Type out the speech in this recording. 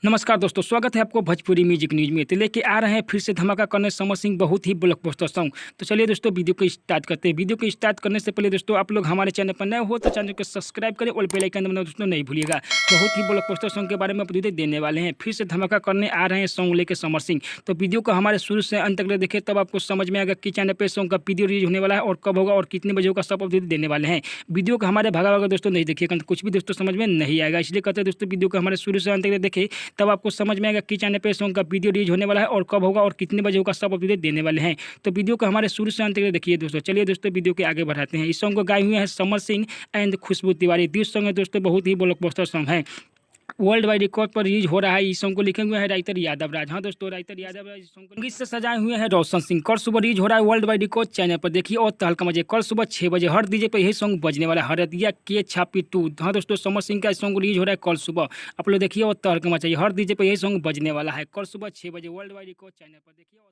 नमस्कार दोस्तों, स्वागत है आपको भोजपुरी म्यूजिक न्यूज में। तो लेके आ रहे हैं फिर से धमाका करने समर सिंह बहुत ही ब्लॉकबस्टर सॉन्ग। तो चलिए दोस्तों वीडियो को स्टार्ट करते हैं। वीडियो को स्टार्ट करने से पहले दोस्तों आप लोग हमारे चैनल पर नए हो तो चैनल को सब्सक्राइब करें और बेल आइकन दबाना दोस्तों नहीं भूलिएगा। बहुत ही ब्लॉकबस्टर सॉन्ग के बारे में अपडेट देने वाले हैं। फिर से धमाका करने आ रहे हैं सॉन्ग लेके समर सिंह। तो वीडियो को हमारे शुरू से अंत तक देखें तब आपको समझ में आएगा कि चैनल पर सॉन्ग का वीडियो रिलीज होने वाला है और कब होगा और कितने बजे होगा, सब अपडेट देने वाले हैं। वीडियो को हमारे भागा दोस्तों नहीं देखिएगा, कुछ भी दोस्तों समझ में नहीं आएगा। इसलिए कहते हैं दोस्तों वीडियो को हमारे शुरू से अंत तक देखें तब आपको समझ में आएगा कि चैनल पे सॉन्ग का वीडियो रिलीज होने वाला है और कब होगा और कितने बजे होगा, सब अपडेट देने वाले हैं। तो वीडियो को हमारे शुरू से अंत तक देखिए दोस्तों। चलिए दोस्तों वीडियो के आगे बढ़ाते हैं। इस सॉन्ग को गाए हुए हैं Samar Singh and Khushboo Tiwari. This song है दोस्तों बहुत ही ब्लॉकबस्टर सॉन्ग है, वर्ल्ड वाइड रिकॉर्ड पर रिलीज हो रहा है। इस सॉन्ग को लिखे हुए हैं राइटर यादव राज। हाँ दोस्तों, राइटर यादव राज। इस सॉन्ग को संगीत से सजाए हुए हैं रोशन सिंह। कल सुबह रिलीज हो रहा है वर्ल्ड वाइड रिकॉर्ड चैनल पर, देखिए और तहलका मजे। कल सुबह 6 बजे हर डीजे पर यही सॉन्ग बजने वाला है, हरदिया के छापी 2। हाँ दोस्तों, समर सिंह का सॉन्ग रिलीज हो रहा है कल सुबह। आप लोग देखिए और तहलका मचाइए, हर डीजे पर यही सॉन्ग बजने वाला है कल सुबह 6 बजे वर्ल्ड वाइड रिकॉर्ड चैनल पर, देखिए और